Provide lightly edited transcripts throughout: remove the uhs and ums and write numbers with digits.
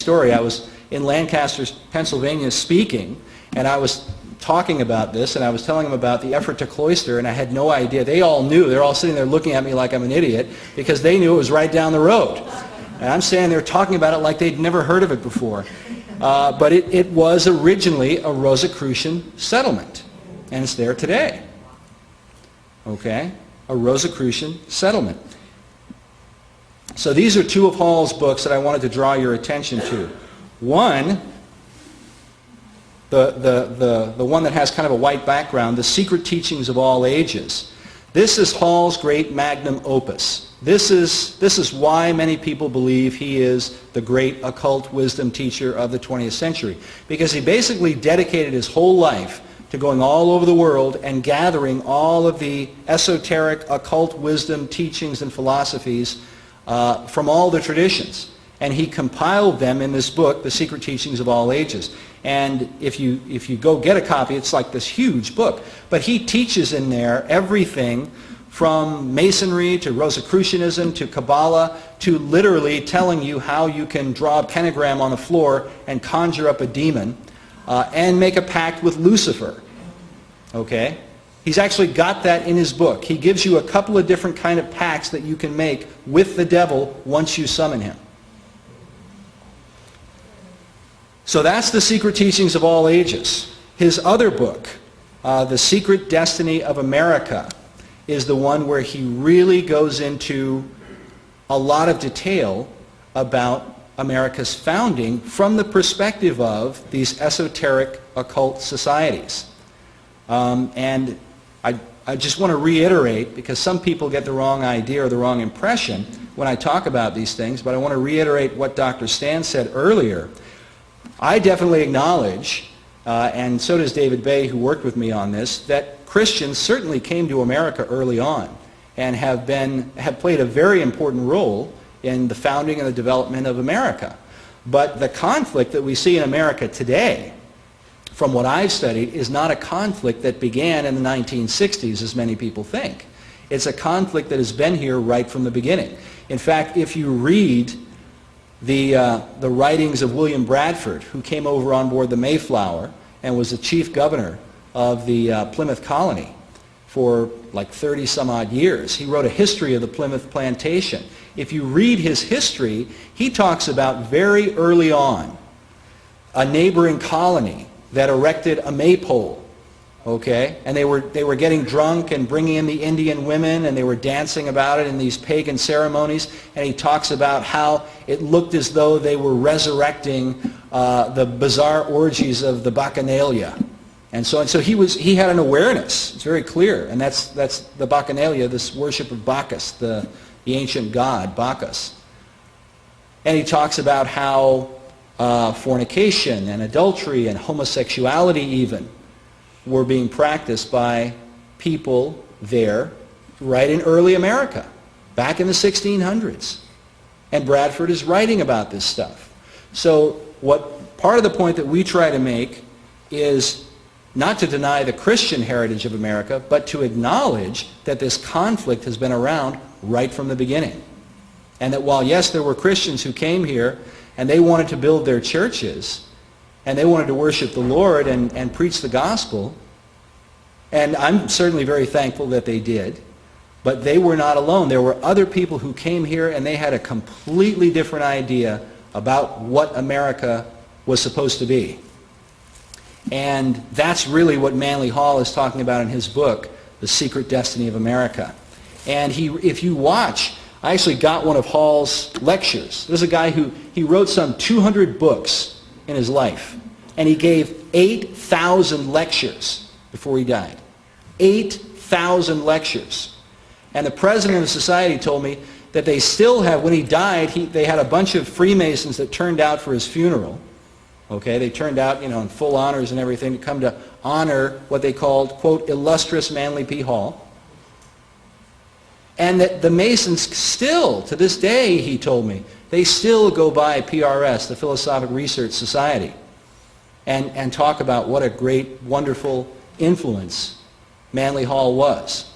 story. I was in Lancaster, Pennsylvania speaking, and I was talking about this, and I was telling them about the effort to cloister, and I had no idea. They all knew. They're all sitting there looking at me like I'm an idiot because they knew it was right down the road. And I'm standing there talking about it like they'd never heard of it before. But it was originally a Rosicrucian settlement, and it's there today. Okay? A Rosicrucian settlement. So these are two of Hall's books that I wanted to draw your attention to. One, the one that has kind of a white background, The Secret Teachings of All Ages. This is Hall's great magnum opus. This is why many people believe he is the great occult wisdom teacher of the 20th century. Because he basically dedicated his whole life to going all over the world and gathering all of the esoteric occult wisdom teachings and philosophies from all the traditions. And he compiled them in this book, The Secret Teachings of All Ages. And if you go get a copy, it's like this huge book. But he teaches in there everything from Masonry to Rosicrucianism to Kabbalah to literally telling you how you can draw a pentagram on the floor and conjure up a demon and make a pact with Lucifer. Okay? He's actually got that in his book. He gives you a couple of different kind of pacts that you can make with the devil once you summon him. So that's The Secret Teachings of All Ages. His other book, The Secret Destiny of America, is the one where he really goes into a lot of detail about America's founding from the perspective of these esoteric occult societies. And I just want to reiterate, because some people get the wrong idea or the wrong impression when I talk about these things, but I want to reiterate what Dr. Stan said earlier. I definitely acknowledge, and so does David Bay, who worked with me on this, that Christians certainly came to America early on and have played a very important role in the founding and the development of America. But the conflict that we see in America today, from what I've studied, is not a conflict that began in the 1960s, as many people think. It's a conflict that has been here right from the beginning. In fact, if you read the writings of William Bradford, who came over on board the Mayflower and was the chief governor of the Plymouth colony for like 30 some odd years. He wrote a history of the Plymouth plantation. If you read his history, he talks about very early on a neighboring colony that erected a maypole. Okay? And they were getting drunk and bringing in the Indian women, and they were dancing about it in these pagan ceremonies. And he talks about how it looked as though they were resurrecting the bizarre orgies of the Bacchanalia. And so he had an awareness. It's very clear. And that's the Bacchanalia, this worship of Bacchus, the ancient god, Bacchus. And he talks about how fornication and adultery and homosexuality even were being practiced by people there right in early America, back in the 1600s. And Bradford is writing about this stuff. So part of the point that we try to make is not to deny the Christian heritage of America, but to acknowledge that this conflict has been around right from the beginning. And that while, yes, there were Christians who came here and they wanted to build their churches, and they wanted to worship the Lord and preach the gospel, and I'm certainly very thankful that they did, but they were not alone. There were other people who came here and they had a completely different idea about what America was supposed to be. And that's really what Manly Hall is talking about in his book, The Secret Destiny of America. And if you watch, I actually got one of Hall's lectures. There's a guy he wrote some 200 books in his life, and he gave 8,000 lectures before he died. 8,000 lectures. And the president of the society told me that they still have, when he died, they had a bunch of Freemasons that turned out for his funeral. Okay, they turned out, in full honors and everything to come to honor what they called, quote, illustrious Manly P. Hall. And that the Masons still, to this day, he told me, they still go by PRS, the Philosophic Research Society, and talk about what a great, wonderful influence Manly Hall was.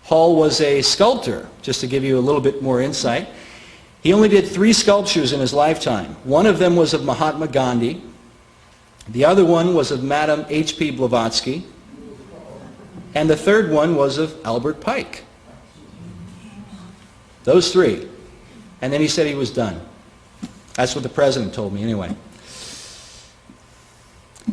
Hall was a sculptor, just to give you a little bit more insight. He only did 3 sculptures in his lifetime. One of them was of Mahatma Gandhi. The other one was of Madame H.P. Blavatsky. And the third one was of Albert Pike. Those 3. And then he said he was done. That's what the president told me anyway.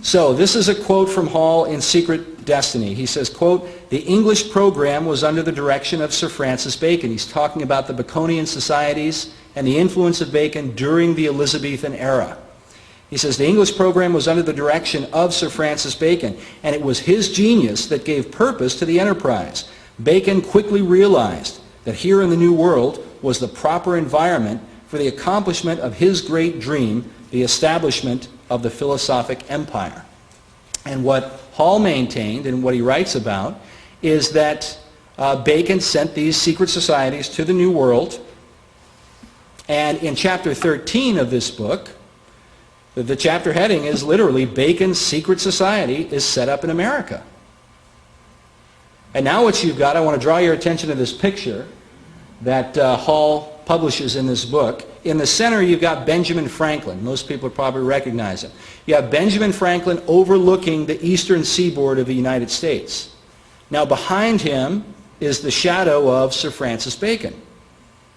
So this is a quote from Hall in Secret Destiny. He says, quote, "The English program was under the direction of Sir Francis Bacon." He's talking about the Baconian societies and the influence of Bacon during the Elizabethan era. He says, "The English program was under the direction of Sir Francis Bacon, and it was his genius that gave purpose to the enterprise. Bacon quickly realized that here in the New World was the proper environment for the accomplishment of his great dream, the establishment of the philosophic empire." And what Hall maintained and what he writes about is that Bacon sent these secret societies to the New World. And in chapter 13 of this book, the chapter heading is literally Bacon's Secret Society is set up in America. And now what you've got, I want to draw your attention to this picture that Hall publishes in this book. In the center you've got Benjamin Franklin. Most people probably recognize him. You have Benjamin Franklin overlooking the eastern seaboard of the United States. Now behind him is the shadow of Sir Francis Bacon,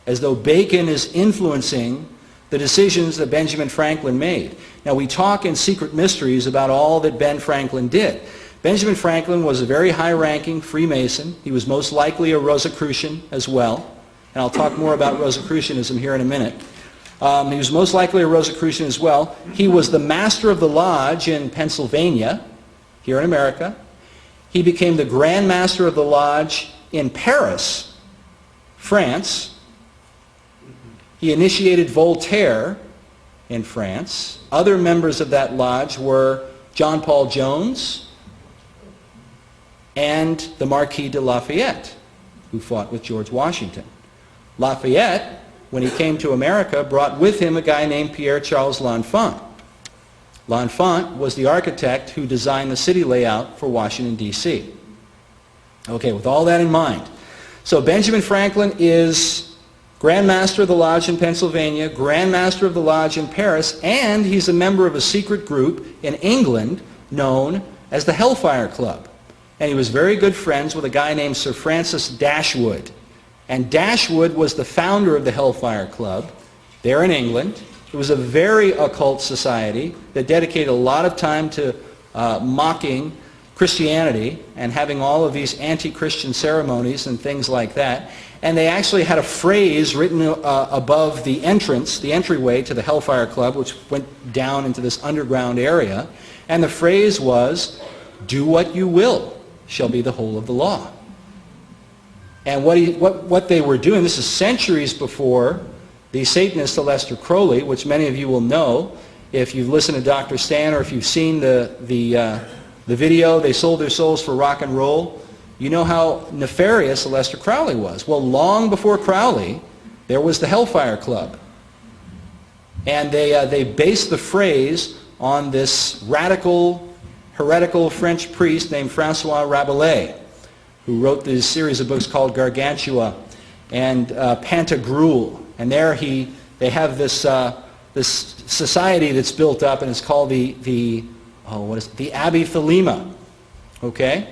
as though Bacon is influencing the decisions that Benjamin Franklin made. Now we talk in Secret Mysteries about all that Ben Franklin did. Benjamin Franklin was a very high-ranking Freemason. He was most likely a Rosicrucian as well. And I'll talk more about Rosicrucianism here in a minute. He was most likely a Rosicrucian as well. He was the master of the lodge in Pennsylvania, here in America. He became the Grand Master of the lodge in Paris, France. He initiated Voltaire in France. Other members of that lodge were John Paul Jones and the Marquis de Lafayette, who fought with George Washington. Lafayette, when he came to America, brought with him a guy named Pierre Charles L'Enfant. L'Enfant was the architect who designed the city layout for Washington, D.C. Okay, with all that in mind. So Benjamin Franklin is Grand Master of the Lodge in Pennsylvania, Grand Master of the Lodge in Paris, and he's a member of a secret group in England known as the Hellfire Club. And he was very good friends with a guy named Sir Francis Dashwood. And Dashwood was the founder of the Hellfire Club there in England. It was a very occult society that dedicated a lot of time to mocking Christianity and having all of these anti-Christian ceremonies and things like that. And they actually had a phrase written above the entrance, the entryway to the Hellfire Club, which went down into this underground area. And the phrase was, "Do what you will shall be the whole of the law." And what they were doing, this is centuries before the Satanist Aleister Crowley, which many of you will know if you've listened to Dr. Stan or if you've seen the video, They Sold Their Souls for Rock and Roll. You know how nefarious Aleister Crowley was. Well, long before Crowley, there was the Hellfire Club. And they based the phrase on this radical, heretical French priest named Francois Rabelais, who wrote this series of books called Gargantua and Pantagruel. And there they have this society that's built up, and it's called the Abbey Thelema. Okay?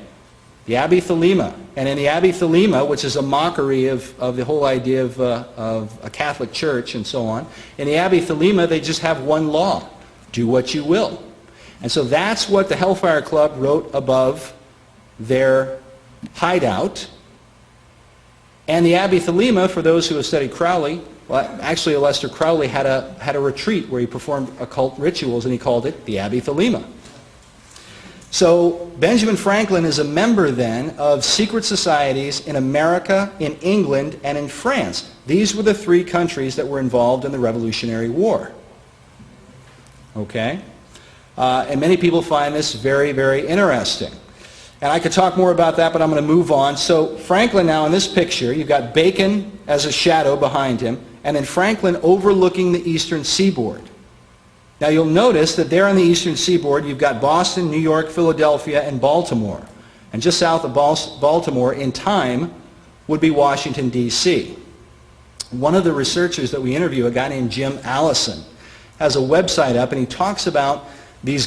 The Abbey Thelema. And in the Abbey Thelema, which is a mockery of the whole idea of a Catholic Church and so on, in the Abbey Thelema they just have one law: do what you will. And so that's what the Hellfire Club wrote above their hideout. And the Abbey Thelema, for those who have studied Crowley, well, actually Aleister Crowley had a retreat where he performed occult rituals, and he called it the Abbey Thelema. So Benjamin Franklin is a member then of secret societies in America, in England, and in France. These were the 3 countries that were involved in the Revolutionary War. Okay? And many people find this very, very interesting. And I could talk more about that, but I'm going to move on. So Franklin now in this picture, you've got Bacon as a shadow behind him, and then Franklin overlooking the eastern seaboard. Now you'll notice that there on the eastern seaboard you've got Boston, New York, Philadelphia, and Baltimore. And just south of Baltimore in time would be Washington, D.C. one of the researchers that we interview, a guy named Jim Allison, has a website up, and he talks about these